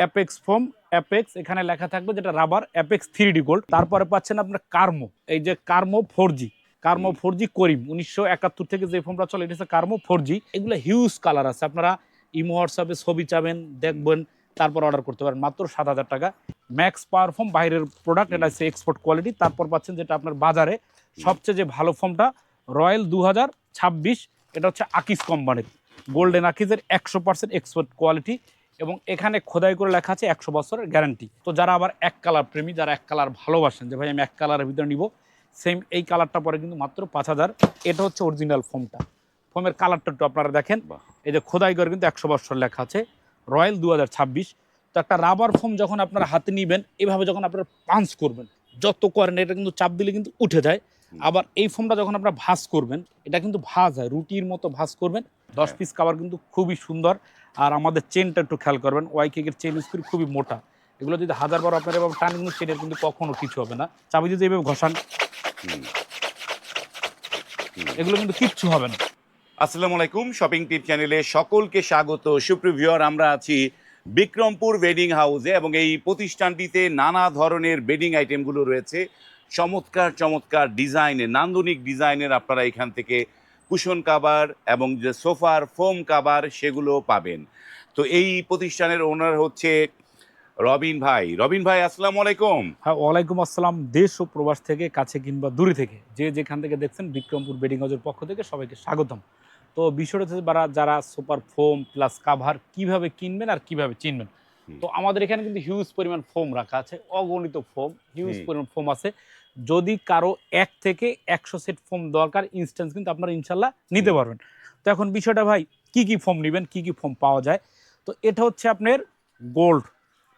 Apex foam, apex এখানে লেখা থাকবে যেটা রাবার অ্যাপেক্স 3D গোল্ড। তারপরে পাচ্ছেন আপনার কার্মো, এই যে কার্মো 4G, কার্মো 4G করিম 1971 থেকে যে ফোমটা চলে এটা হচ্ছে কার্মো 4G। এগুলো হিউজ কালার আছে, আপনারা ইমো হোয়াটসঅ্যাপে ছবি চাবেন দেখবেন তারপর অর্ডার করতে পারেন মাত্র 7,000 টাকা। ম্যাক্স পাওয়ার ফোম বাইরের প্রোডাক্ট, এটা হচ্ছে এক্সপোর্ট কোয়ালিটি। তারপর পাচ্ছেন যেটা আপনার বাজারে সবচেয়ে যে ভালো ফোমটা রয়্যাল 2026, এটা হচ্ছে আকিস কোম্পানির গোল্ডেন আকিজের 100% এক্সপোর্ট কোয়ালিটি এবং এখানে খোদাই করে লেখা আছে 100 বছরের গ্যারান্টি। তো যারা আবার এক কালার প্রেমী, যারা এক কালার ভালোবাসেন যে ভাই আমি এক কালারের ভিতরে নিব, সেম এই কালারটা পরে কিন্তু মাত্র 5,000। এটা হচ্ছে অরিজিনাল ফোমটা, ফোমের কালারটা একটু আপনারা দেখেন, এই যে খোদাই করে কিন্তু 100 বছর লেখা আছে রয়্যাল 2026। তো একটা রাবার ফোম যখন আপনারা হাতে নিবেন, এভাবে যখন আপনারা পাঞ্চ করবেন, যত করেন এটা কিন্তু চাপ দিলে কিন্তু উঠে যায়। আবার এই ফোমটা যখন আপনারা ভাঁজ করবেন, এটা কিন্তু ভাঁজ হয়, রুটির মতো ভাঁজ করবেন। 10 পিস কাভার কিন্তু খুবই সুন্দর। আর আমাদের চেনটা একটু খেয়াল করবেন, ওয়াইকেকের চেন স্ক্রু খুবই মোটা, এগুলো যদি 1000 বার আপনার এভাবে টান কিন্তু চেনের কিন্তু কখনো কিছু হবে না। চাবি যদি এভাবে ঘষান, এগুলো কিন্তু কিচ্ছু হবে না। আসসালামু আলাইকুম, শপিং টিপ চ্যানেলে সকলকে স্বাগত। সুপ্রিয় ভিউয়ার, আমরা আছি বিক্রমপুর বেডিং হাউসে এবং এই প্রতিষ্ঠানটিতে নানা ধরনের বেডিং আইটেমগুলো রয়েছে। চমৎকার চমৎকার ডিজাইনের, নান্দনিক ডিজাইনের আপনারা এখান থেকে কুশন কাভার এবং যে সোফার ফোম কাভার সেগুলো পাবেন। তো এই প্রতিষ্ঠানের ওনার হচ্ছে রবিন ভাই। রবিন ভাই, আসসালামু আলাইকুম। হ্যাঁ, ওয়ালাইকুম আসসালাম। দেশ ও প্রবাস থেকে, কাছে কিংবা দূরে থেকে যে যেখান থেকে দেখছেন, বিক্রমপুর বেডিং হাউসের পক্ষ থেকে সবাইকে স্বাগতম। তো বিষয়টা হচ্ছে যারা সুপার ফোম প্লাস কাভার কিভাবে কিনবেন আর কিভাবে চিনবেন। তো আমাদের এখানে কিন্তু হিউজ পরিমাণ ফোম রাখা আছে, অগণিত ফোম, হিউজ পরিমাণ ফোম আছে। যদি কারো 1 থেকে 100 সেট ফোম দরকার, ইনস্ট্যান্স কিন্তু আপনারা ইনশাল্লাহ নিতে পারবেন। তো এখন বিষয়টা ভাই, কি কি ফোম নেবেন, কি কি ফোম পাওয়া যায়। তো এটা হচ্ছে আপনার গোল্ড,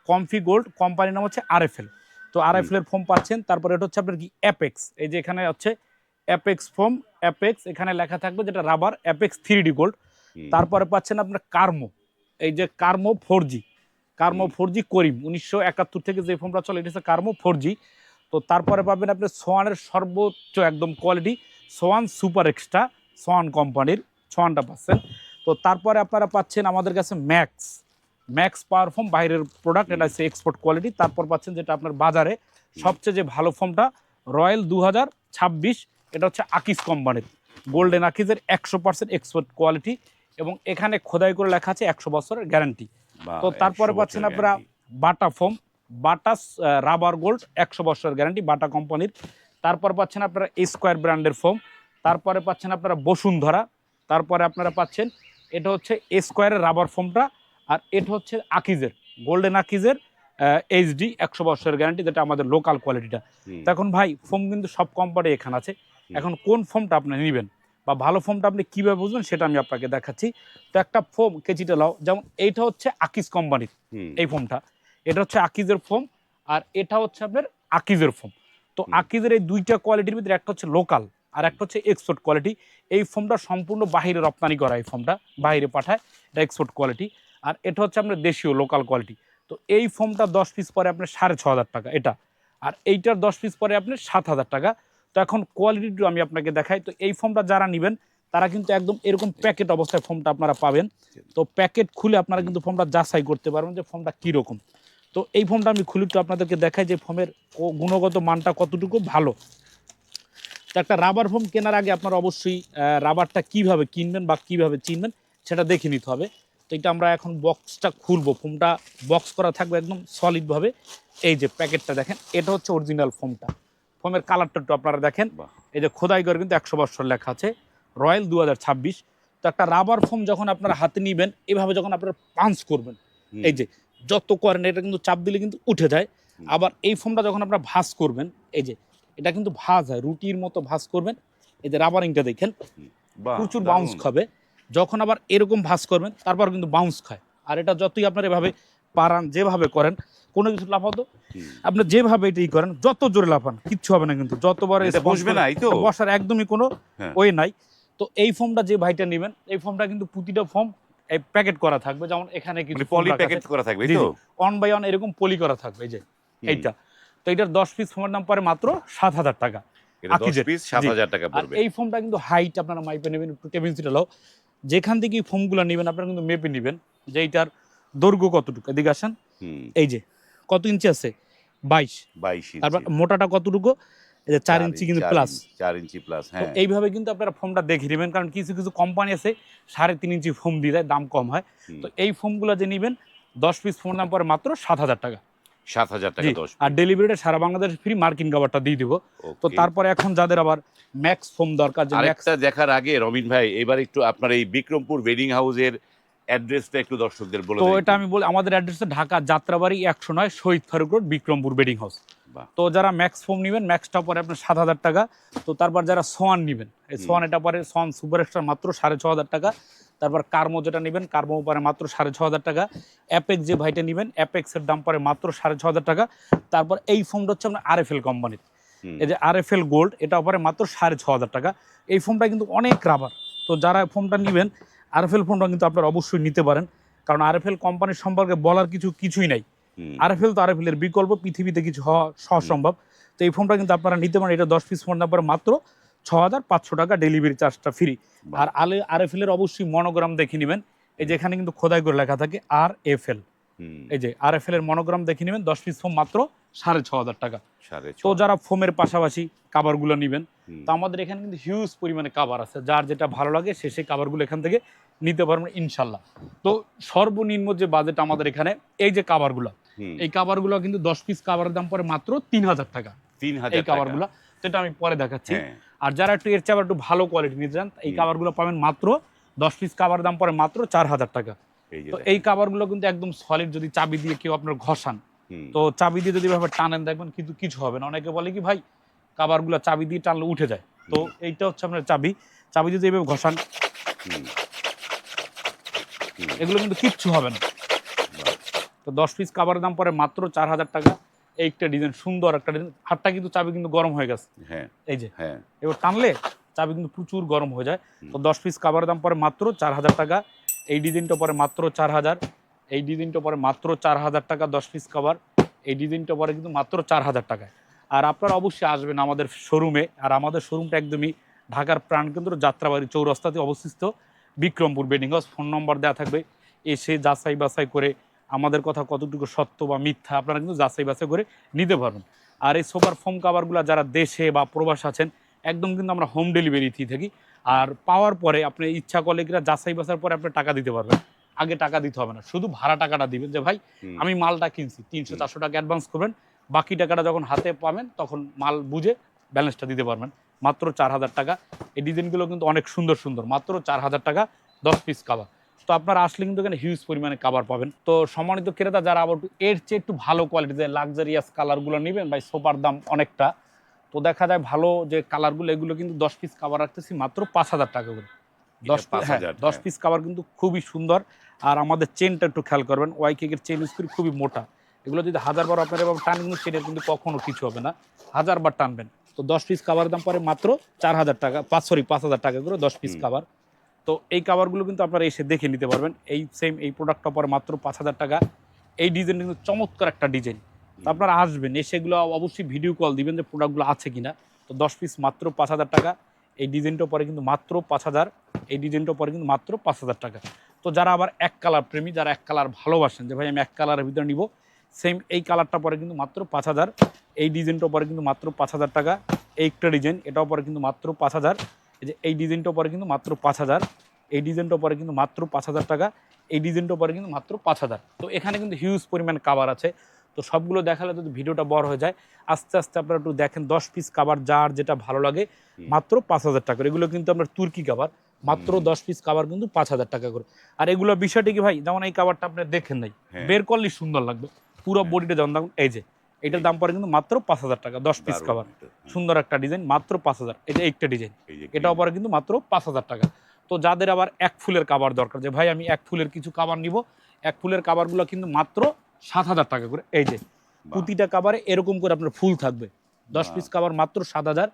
কমফি গোল্ড, কোম্পানির নাম হচ্ছে আরএফএল। তো আরএফএল এর ফোম পাচ্ছেন। তারপরে এটা হচ্ছে আপনার কি অ্যাপেক্স, এই যে এখানে হচ্ছে অ্যাপেক্স ফোম, অ্যাপেক্স এখানে লেখা থাকবে যেটা রাবার অ্যাপেক্স 3D গোল্ড। তারপরে পাচ্ছেন আপনার কার্মো, এই যে কার্মো 4G, কার্মো 4G করিম 1971 থেকে যে ফোমটা চলে এটা হচ্ছে কার্মো 4G। তো তারপরে পাবেন আপনি সোয়ানের সর্বোচ্চ একদম quality Swan super extra, Swan কোম্পানির সোয়ানটা পাচ্ছেন। তো তারপরে আপনারা পাচ্ছেন আমাদের কাছে ম্যাক্স, ম্যাক্স পাওয়ার ফোম বাইরের প্রোডাক্ট, এটা হচ্ছে এক্সপোর্ট কোয়ালিটি। তারপর পাচ্ছেন যেটা আপনার বাজারে সবচেয়ে যে ভালো ফোমটা রয়্যাল 2026, এটা হচ্ছে আকিস কোম্পানির গোল্ডেন আকিজের 100% এক্সপোর্ট কোয়ালিটি এবং এখানে খোদাই করে লেখা আছে 100 বছরের গ্যারান্টি। তো তারপরে পাচ্ছেন আপনারা বাটা ফোম, বাটা রাবার গোল্ড 100 বছরের গ্যারান্টি বাটা কোম্পানির। তারপর পাচ্ছেন আপনারা স্কোয়ার ব্র্যান্ডের ফোম। তারপরে পাচ্ছেন আপনারা বসুন্ধরা। তারপরে আপনারা পাচ্ছেন এটা হচ্ছে স্কোয়ারের রাবার ফোমটা, আর এটা হচ্ছে আকিজের গোল্ডেন আকিজের এইচডি 100 বছরের গ্যারান্টি, যেটা আমাদের লোকাল কোয়ালিটিটা। তো এখন ভাই ফোম কিন্তু সব কোম্পানি এখানে আছে, এখন কোন ফোমটা আপনি নেবেন বা ভালো ফোমটা আপনি কীভাবে বুঝবেন সেটা আমি আপনাকে দেখাচ্ছি। তো একটা ফোম কেজিটা লাও, যেমন এইটা হচ্ছে আকিজ কোম্পানির এই ফোমটা, এটা হচ্ছে আকিজের ফোম, আর এটা হচ্ছে আপনার আকিজের ফোম। তো আকিজের এই দুইটা কোয়ালিটির ভিতরে একটা হচ্ছে লোকাল আর একটা হচ্ছে এক্সপোর্ট কোয়ালিটি। এই ফোমটা সম্পূর্ণ বাহিরে রপ্তানি করা, এই ফোমটা বাইরে পাঠায়, এটা এক্সপোর্ট কোয়ালিটি। আর এটা হচ্ছে আপনার দেশীয় লোকাল কোয়ালিটি। তো এই ফোমটা 10 পিস পরে আপনার 6,500 টাকা এটা, আর এইটার 10 পিস পরে আপনার 7,000 টাকা। তো এখন কোয়ালিটিটা আমি আপনাকে দেখাই। তো এই ফোমটা যারা নেবেন তারা কিন্তু একদম এরকম প্যাকেট অবস্থায় ফোমটা আপনারা পাবেন। তো প্যাকেট খুলে আপনারা কিন্তু ফোমটা যাচাই করতে পারবেন যে ফোমটা কীরকম। তো এই ফোমটা আমি খুলে একটু আপনাদেরকে দেখাই যে ফোমের গুণগত মানটা কতটুকু ভালো। তো একটা রাবার ফোম কেনার আগে আপনারা অবশ্যই রাবারটা কিভাবে কিনবেন বা কিভাবে চিনবেন সেটা দেখে নিতে হবে। তো এটা আমরা এখন বক্সটা খুলবো, ফোমটা বক্স করা থাকবে একদম সলিডভাবে। এই যে প্যাকেটটা দেখেন, এটা হচ্ছে অরিজিনাল ফোমটা, ফোমের কালারটা একটু আপনারা দেখেন, এই যে খোদাই করে কিন্তু 100 বছর লেখা আছে রয়্যাল 2026। তো একটা রাবার ফোম যখন আপনারা হাতে নিবেন, এভাবে যখন আপনারা পাঞ্চ করবেন, এই যে যত করেন এটা কিন্তু চাপ দিলে কিন্তু উঠে যায়। আবার এই ফোমটা যখন আপনারা ভাঁজ করবেন, এই যে এটা কিন্তু ভাঁজ হয়, রুটির মতো ভাঁজ করবেন। এই যে রাবারিংটা দেখেন প্রচুর বাউন্স খাবে। যখন আবার এরকম ভাঁজ করবেন তারপর কিন্তু বাউন্স খায়। আর এটা যতই আপনার এভাবে পারান, যেভাবে করেন, কোনো কিছু লাফাতো আপনি যেভাবে এটাই করেন, যত জোরে লাফান কিচ্ছু হবে না, কিন্তু যতবার বসবে না, তো বসার একদমই কোনো ওয়ে নাই। তো এই ফোমটা যে ভাইটা নেবেন, এই ফোমটা কিন্তু প্রতিটা ফোম এই প্যাকেট করা থাকবে, যেমন এখানে কিছু পলি প্যাকেট করা থাকবে, তো অন বাই অন এরকম পলি করা থাকবে, এই যে এইটা। তো এটার 10 পিস ফোমের দাম পড়ে মাত্র 7,000 টাকা। এটা 10 পিস 7,000 টাকা পড়বে। এই ফোমটা কিন্তু হাইট আপনারা মাইপে নেবেন, একটু টেবিল সিটা লাও, যেখান থেকে এই ফোমগুলো নেবেন আপনারা কিন্তু মেপে নেবেন যে এইটার দৈর্ঘ্য কতটুকু, এদিকে আসেন, হুম, এই যে কত ইঞ্চি আছে, 22। 22 তারপর ইঞ্চি, মোটাটা কতটুকু, এই যে 4 ইঞ্চি কিন্তু প্লাস। 4 ইঞ্চি প্লাস। তো হ্যাঁ, এইভাবে কিন্তু আপনারা ফোমটা দেখে নেবেন, কারণ কিছু কিছু কোম্পানি আছে 3.5 ইঞ্চি ফোম দিয়ে দেয়, দাম কম হয়। হুম, তো এই ফোমগুলো যে নেবেন 10 পিস ফোম দাম পরে মাত্র 7,000 টাকা। 7,000 জি, টাকা 10 আর পিস। ডেলিভারিটা সারা বাংলাদেশ ফ্রি, মার্কিন কাভারটা দিয়ে দিব। তো ওকে। তারপরে এখন যাদের আবার ম্যাক্স ফোম দরকার, যে ম্যাক্স, আরেকটা দেখার আগে রবিন ভাই, এবার একটু আপনার এই বিক্রমপুর ওয়েডিং হাউসের অ্যাড্রেসটা একটু দর্শকদের বলে তো দেন এটা একটু। আমি বলি, আমাদের অ্যাড্রেসে Dhaka Jatrabari 109 Shahid Faruk road, Bikrampur bedding house. বাহ! তো যারা ম্যাক্স ফোম নেবেন, ম্যাক্সটা পরে আপনার 7,000 টাকা। তো তারপর যারা সোয়ান নেবেন, এই হুম, সোয়ান এটা পরে সোয়ান সুপার এক্সট্রা মাত্র 6,500 টাকা। তারপর কার্মো যেটা নেবেন, কার্মো পরে মাত্র 6,500 টাকা। অ্যাপেক্স যে ভাইটা নেবেন, অ্যাপেক্সের দাম পরে মাত্র 6,500 টাকা। তারপর এই ফোমটা হচ্ছে আপনার আরএফএল কোম্পানির, হুম, এই যে আরএফএল গোল্ড, এটা পরে মাত্র 6,500 টাকা। এই ফোমটা কিন্তু অনেক রাবার। তো যারা ফোমটা নেবেন, আরএফএল ফোমটা কিন্তু আপনারা অবশ্যই নিতে পারেন, কারণ আরএফএল কোম্পানির সম্পর্কে বলার কিছুই নাই। হুম, আরএফএল তো আরএফএল এর বিকল্প পৃথিবীতে কিছু হওয়া সহজ হুম, সম্ভব। তো এই ফোনটা কিন্তু আপনারা নিতে পারেন, এটা 10 পিস ফোন দাম পড়ে মাত্র 6,500 টাকা, ডেলিভারি চার্জটা ফ্রি। বাহ! আর আরএফএল এর অবশ্যই মনোগ্রাম দেখে নেবেন, এই যে হুম, এখানে কিন্তু খোদাই করে লেখা থাকে আরএফএল, হুম, এই যে আরএফএল এর মনোগ্রাম দেখে নেবেন। 10 পিস ফোন মাত্র 6,500 টাকা। তো 6,500। যারা ফোমের পাশাপাশি কাভারগুলো নেবেন, হুম, তো আমাদের এখানে কিন্তু হিউজ পরিমাণে কাভার আছে, যার যেটা ভালো লাগে সে সেই কাভারগুলো এখান থেকে নিতে পারবেন ইনশাল্লাহ। তো সর্বনিম্ন যে বাজেট আমাদের এখানে, এই যে কাভারগুলো, হুম, এই কাভারগুলো কিন্তু 10 পিস কাভারের দাম পড়ে মাত্র 3,000 টাকা। এই 3,000 টাকা। কাভারগুলো, তো এটা আমি পরে দেখাচ্ছি। হ্যাঁ, আর যারা একটু এর চেয়ে আবার একটু ভালো কোয়ালিটি নিতে চান, এই হুম, কাভারগুলো পাবেন মাত্র 10 পিস কাভার দাম পড়ে মাত্র 4,000 টাকা। এই যে তো এই দেখেন। কাভারগুলো কিন্তু একদম সলিড, যদি চাবি দিয়ে কেউ আপনার ঘষান, হুম, তো চাবি দিয়ে যদি এভাবে টানেন দেখবেন কিন্তু কিছু হবে না। অনেকে বলে কি ভাই কাভারগুলো চাবি দিয়ে টানলে উঠে যায়, তো হুম, এইটা হচ্ছে আপনার চাবি, চাবি যদি এভাবে ঘষান, হুম, হুম, এগুলো কিন্তু কিচ্ছু হবে না। বাহ! তো 10 পিস কাভারের দাম পড়ে মাত্র 4,000 টাকা। এই একটা ডিজাইন, সুন্দর একটা ডিজাইন, হাতটা কিন্তু চাবি কিন্তু গরম হয়ে গেছে, হ্যাঁ, এই যে হ্যাঁ, এবার টানলে চাবি কিন্তু প্রচুর গরম হয়ে যায়। হুম, তো 10 পিস কাভারের দাম পড়ে মাত্র 4,000 টাকা। এই ডিজাইনটা পরে মাত্র 4,000। এই ডিজাইনটা পরে মাত্র 4,000 টাকা 10 পিস কাভার। এই ডিজাইনটা পরে কিন্তু মাত্র 4,000 টাকায়। আর আপনারা অবশ্যই আসবেন আমাদের শোরুমে, আর আমাদের শোরুমটা একদমই ঢাকার প্রাণকেন্দ্র যাত্রাবাড়ি চৌরাস্তাতে অবস্থিত, বিক্রমপুর বেডিং হাউস। ফোন নম্বর দেওয়া থাকবে, এসে যাচাই বাছাই করে আমাদের কথা কতটুকু সত্য বা মিথ্যা আপনারা কিন্তু যাচাই বাছাই করে নিতে পারবেন। আর এই সোফার ফোম কাভারগুলো যারা দেশে বা প্রবাস আছেন, একদম কিন্তু আমরা হোম ডেলিভারি দিয়ে থাকি। আর পাওয়ার পরে আপনি ইচ্ছা করলে কিনা যাচাই বাছার পরে আপনি টাকা দিতে পারবেন, আগে টাকা দিতে হবে না, শুধু ভাড়া টাকাটা দিবেন, যে ভাই হুম, আমি মালটা কিনছি, 300-400 টাকা অ্যাডভান্স করবেন, বাকি টাকাটা যখন হাতে পাবেন তখন মাল বুঝে ব্যালেন্সটা দিতে পারবেন। মাত্র 4,000 টাকা। এই ডিজাইনগুলো কিন্তু অনেক সুন্দর সুন্দর, মাত্র 4,000 টাকা 10 পিস কাভার। তো আপনারা আসলে কিন্তু এখানে হিউজ পরিমাণে কাভার পাবেন। তো সম্মানিত ক্রেতা যারা আবার এর চেয়ে একটু ভালো কোয়ালিটি, যে লাক্সারিয়াস কালারগুলো নেবেন, ভাই সোফার দাম অনেকটা, তো দেখা যায় ভালো যে কালারগুলো, এগুলো কিন্তু 10 পিস কাভার রাখতেছি মাত্র 5,000 টাকা করে। এটা হ্যাঁ, 5,000, 10 হ্যাঁ, পিস কাভার কিন্তু খুবই সুন্দর। আর আমাদের চেনটা একটু খেয়াল করবেন, ওয়াই কেকের চেন ইউজ করি, খুবই মোটা। এগুলো যদি 1000 বার আপনারা এভাবে টান, কিন্তু চেনের কিন্তু কখনো কিছু হবে না, 1000 বার টানবেন। তো 10 পিস কাভার দাম পড়ে মাত্র 4,000 টাকা, 5,000 টাকা করে 10 পিস হুম, কাভার। তো এই কাভারগুলো কিন্তু আপনারা এসে দেখে নিতে পারবেন। এই সেম এই প্রোডাক্টটা পরে মাত্র 5,000 টাকা। এই ডিজাইন কিন্তু চমৎকার একটা ডিজাইন। তো হুম, আপনারা আসবেন, এসে এগুলো অবশ্যই ভিডিও কল দিবেন যে প্রোডাক্টগুলো আছে কিনা। তো 10 পিস মাত্র 5,000 টাকা। এই ডিজাইনটা পরে কিন্তু মাত্র 5,000। এই ডিজাইনটা পরে কিন্তু মাত্র 5,000 টাকা। তো যারা আবার এক কালার প্রেমী, যারা এক কালার ভালোবাসেন, যে ভাই আমি এক কালারের ভিতরে নিব, সেম এই কালারটা পরে কিন্তু মাত্র 5,000। এই ডিজাইনটা পরে কিন্তু মাত্র 5,000 টাকা। এই একটা ডিজাইন, এটাও পরে কিন্তু মাত্র 5,000। এই যে এই ডিজাইনটা পরে কিন্তু মাত্র 5,000। এই ডিজাইনটা পরে কিন্তু মাত্র 5,000 টাকা। এই ডিজাইনটা পরে কিন্তু মাত্র 5,000। তো এখানে কিন্তু হিউজ পরিমাণ কাভার আছে। তো সবগুলো দেখালে যদি ভিডিওটা বড় হয়ে যায়, আস্তে আস্তে আপনারা একটু দেখেন। 10 পিস কাভার যার যেটা ভালো লাগে হুম, মাত্র 5,000 টাকা করে। এগুলো কিন্তু আপনার তুর্কি কাভার, মাত্র হুম, 10 পিস কাভার কিন্তু 5,000 টাকা করে। আর এগুলো বিষয়টি কি ভাই, যেমন এই কাভারটা আপনি দেখেন নাই, হ্যাঁ, বের করলেই সুন্দর লাগবে, পুরো হ্যাঁ, বডিটা যেমন দেখুন, এই যে এটার এই দাম পড়ে কিন্তু মাত্র 5,000 টাকা 10 পিস দারুণ কাভার। এটা, হ্যাঁ, সুন্দর একটা ডিজাইন, মাত্র 5,000। এই যে একটা ডিজাইন, এই যে এটাও গ্রিন, পরে কিন্তু মাত্র 5,000 টাকা। তো যাদের আবার এক ফুলের কাভার দরকার, যে ভাই আমি এক ফুলের কিছু কাভার নিব, এক ফুলের কাভারগুলো কিন্তু মাত্র 7,000 টাকা করে। এই যে বাহ! প্রতিটা কাভারে এরকম করে আপনার ফুল থাকবে, 10 বাহ! পিস কাভার মাত্র 7,000।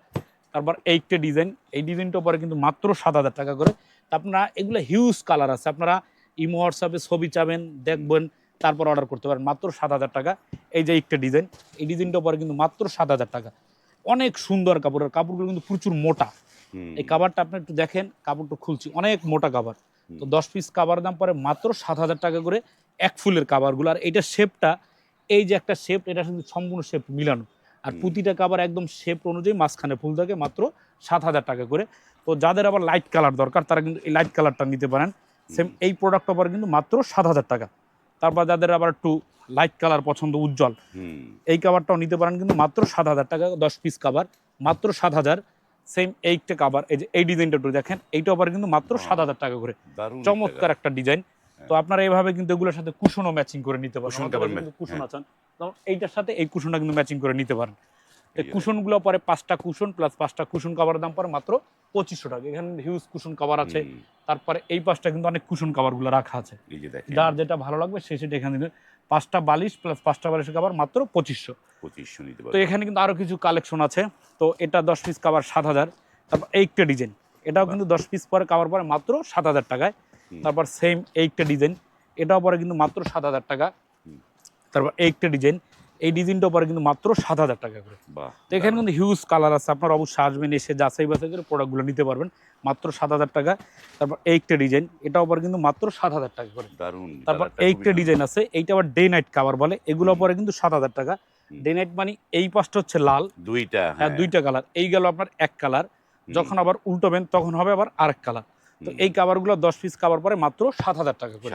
তারপর এইটা ডিজাইন, এই ডিজাইনটা পরে কিন্তু মাত্র 7,000 টাকা করে। তা আপনারা এগুলো হিউজ কালার আছে, আপনারা ইমো হোয়াটসঅ্যাপে ছবি চাবেন, হুম, দেখবেন, তারপর অর্ডার করতে পারেন মাত্র 7,000 টাকা। এই যে একটা ডিজাইন, এই ডিজাইনটা পরে কিন্তু মাত্র 7,000 টাকা। অনেক সুন্দর কাপড়, আর কাপড়গুলো কিন্তু প্রচুর মোটা। হুম, এই কাভারটা আপনি একটু দেখেন, কাপড়টা খুলছি, অনেক মোটা কাভার। হুম, তো 10 পিস কাভার দাম পরে মাত্র 7,000 টাকা করে। এক ফুলের কাভারগুলো। আর এইটার শেপটা, এই যে একটা শেপ, এটা কিন্তু সম্পূর্ণ শেপ মিলানো। আর প্রতিটা কাভার একদম শেপ অনুযায়ী মাঝখানে ফুল থাকে, মাত্র 7,000 টাকা করে। তো যাদের আবার লাইট কালার দরকার তারা কিন্তু এই লাইট কালারটা নিতে পারেন। সেম এই প্রোডাক্টটা পরে কিন্তু মাত্র 7,000 টাকা। তারপর যাদের আবার একটু লাইট কালার পছন্দ, উজ্জ্বল, এই কাভারটাও নিতে পারেন কিন্তু মাত্র 7,000 টাকা। 10 পিস কাভার মাত্র 7,000। সেম এইটা কাভার, এই যে এই ডিজাইনটা একটু দেখেন, এইটা আবার কিন্তু মাত্র 7,000 টাকা করে। চমৎকার একটা ডিজাইন। তো আপনারা এইভাবে কিন্তু এগুলোর সাথে কুশনও ম্যাচিং করে নিতে পারেন। কুশন আছেন, এইটার সাথে এই কুশনটা কিন্তু ম্যাচিং করে নিতে পারেন। এই কুশনগুলো পরে 5টা কুশন প্লাস 5টা কুশন কাভারের দাম পরে মাত্র 2500 টাকা। এখানে হিউজ কুশন কাভার আছে। তারপরে এই পাশটা কিন্তু অনেক কুশন কাভারগুলো রাখা আছে, যার যেটা ভালো লাগবে সে সেটা এখানে দিবে। 5টা বালিশ প্লাস 5টা বালিশের কাভার মাত্র 2500 নিতে পারবেন। তো এখানে কিন্তু আরো কিছু কালেকশন আছে। তো এটা 10 পিস কাভার 7,000। তারপর এইটা ডিজাইন, এটাও কিন্তু 10 পিস পরে কাভার পরে মাত্র 7,000 টাকায়। তারপর সেম এইটা ডিজাইন, এটাও পরে কিন্তু মাত্র 7,000 টাকা। তারপর এইটা ডিজাইন, এই ডিজাইনটাও পরে কিন্তু মাত্র 7,000 টাকা করে। তো এখানে কিন্তু হিউজ কালার আছে, আপনারা অবশ্যই আসবেন, এসে যাচাই বাছাই করে প্রোডাক্টগুলো নিতে পারবেন মাত্র 7,000 টাকা। তারপর এইটা ডিজাইন, এটাও পরে কিন্তু মাত্র 7,000 টাকা করে। তারপর এইটা ডিজাইন আছে, এইটা আবার ডে নাইট কাভার বলে, এগুলো পরে কিন্তু 7,000 টাকা। ডে নাইট মানে এই পাশটা হচ্ছে লাল, দুইটা কালার, এই গেল আপনার এক কালার। যখন আবার উল্টোবেন তখন হবে আবার আরেক কালার। তো এই কাভারগুলো 10 পিস কাভার পরে মাত্র 7,000 টাকা করে।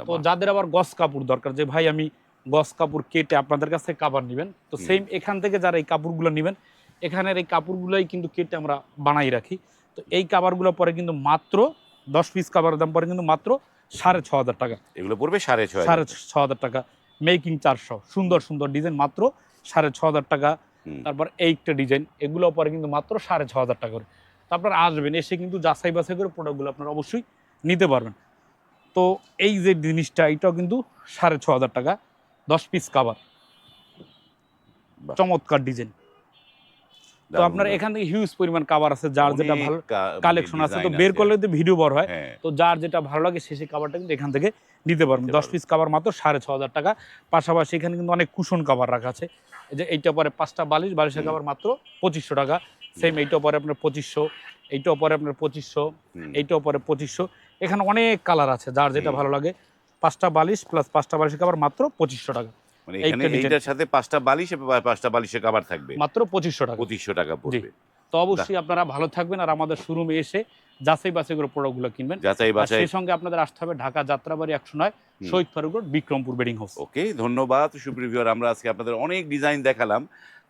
তো যাদের আবার গস কাপড় দরকার, যে ভাই আমি গস কাপড় কেটে আপনাদের কাছ থেকে কাভার নেবেন, তো সেম এখান থেকে যারা এই কাপড়গুলো নেবেন, এখানের এই কাপড়গুলোই কিন্তু কেটে আমরা বানাই রাখি। তো এই কাভারগুলো পরে কিন্তু মাত্র 10 পিস কাভারের দাম পরে কিন্তু মাত্র 6,500 টাকা। এগুলো পড়বে 6,500 টাকা। মেকিং 400, সুন্দর সুন্দর ডিজাইন মাত্র 6,500 টাকা। তারপর এইটা ডিজাইন, এগুলো পরে কিন্তু মাত্র 6,500 টাকা করে। তারপর আসবেন, এসে কিন্তু যাচাই বাছাই করে প্রোডাক্টগুলো আপনারা অবশ্যই নিতে পারবেন। তো এই যে জিনিসটা, এটাও কিন্তু 6,500 টাকা, 10 পিস কাভার, চমৎকার ডিজাইন। তো আপনার এখান থেকে হিউজ পরিমাণ কাভার আছে, যার যেটা ভালো কালেকশন আছে। তো বের করলে তো ভিডিও বড় হয়, তো যার যেটা ভালো লাগে সে কাভারটা কিন্তু এখান থেকে নিতে পারবেন। 10 পিস কাভার মাত্র 6,500 টাকা। পাশাপাশি এখানে কিন্তু অনেক কুশন কাভার রাখা আছে। এই যে এইটা পরে 5টা বালিশ, বালিশের কাভার মাত্র 2500 টাকা। সেম এইটাও পরে আপনার 2500, এইটাও পরে আপনার 2500, এইটাও পরে 2500। এখানে অনেক কালার আছে, যার যেটা ভালো লাগে। 5টা বালিশ প্লাস 5টা বালিশের কাভার মাত্র 2500 টাকা। মানে এখানে এইটার সাথে 5টা বালিশ এবং 5টা বালিশের কভার থাকবে মাত্র 2500 টাকা। 2500 টাকা পড়বে। তো অবশ্যই আপনারা ভালো থাকবেন, আর আমাদের শোরুমে এসে যাচাই বাছাই করে প্রোডাক্টগুলো কিনবেন। সেই সঙ্গে আপনাদের আসতে হবে Dhaka Jatrabari 109 Shahid Faruk road, Bikrampur bedding house. Okay, ধন্যবাদ সুপ্রিয় ভিউয়ার। আমরা আজকে আপনাদের অনেক ডিজাইন দেখালাম,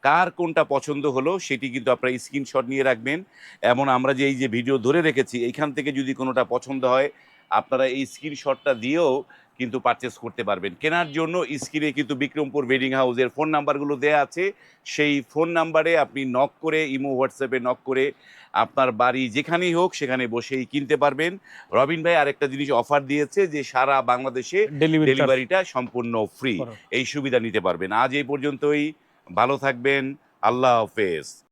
কার কোনটা পছন্দ হলো সেটি কিন্তু আপনারা স্ক্রিনশট নিয়ে রাখবেন। এমন আমরা যে এই যে ভিডিও ধরে রেখেছি, এইখান থেকে যদি কোনোটা পছন্দ হয় আপনারা এই স্ক্রিনশটটা দিয়েও কিন্তু পারচেস করতে পারবেন। কেনার জন্য স্ক্রিনে কিন্তু বিক্রমপুর ওয়েডিং হাউসের ফোন নাম্বারগুলো দেওয়া আছে, সেই ফোন নাম্বারে আপনি নক করে, ইমো হোয়াটসঅ্যাপে নক করে আপনার বাড়ি যেখানেই হোক সেখানে বসেই কিনতে পারবেন। রবিন ভাই আরেকটা জিনিস অফার দিয়েছে যে সারা বাংলাদেশে ডেলিভারিটা সম্পূর্ণ ফ্রি, এই সুবিধা নিতে পারবেন। আজ এই পর্যন্তই, ভালো থাকবেন, আল্লাহ হাফেজ।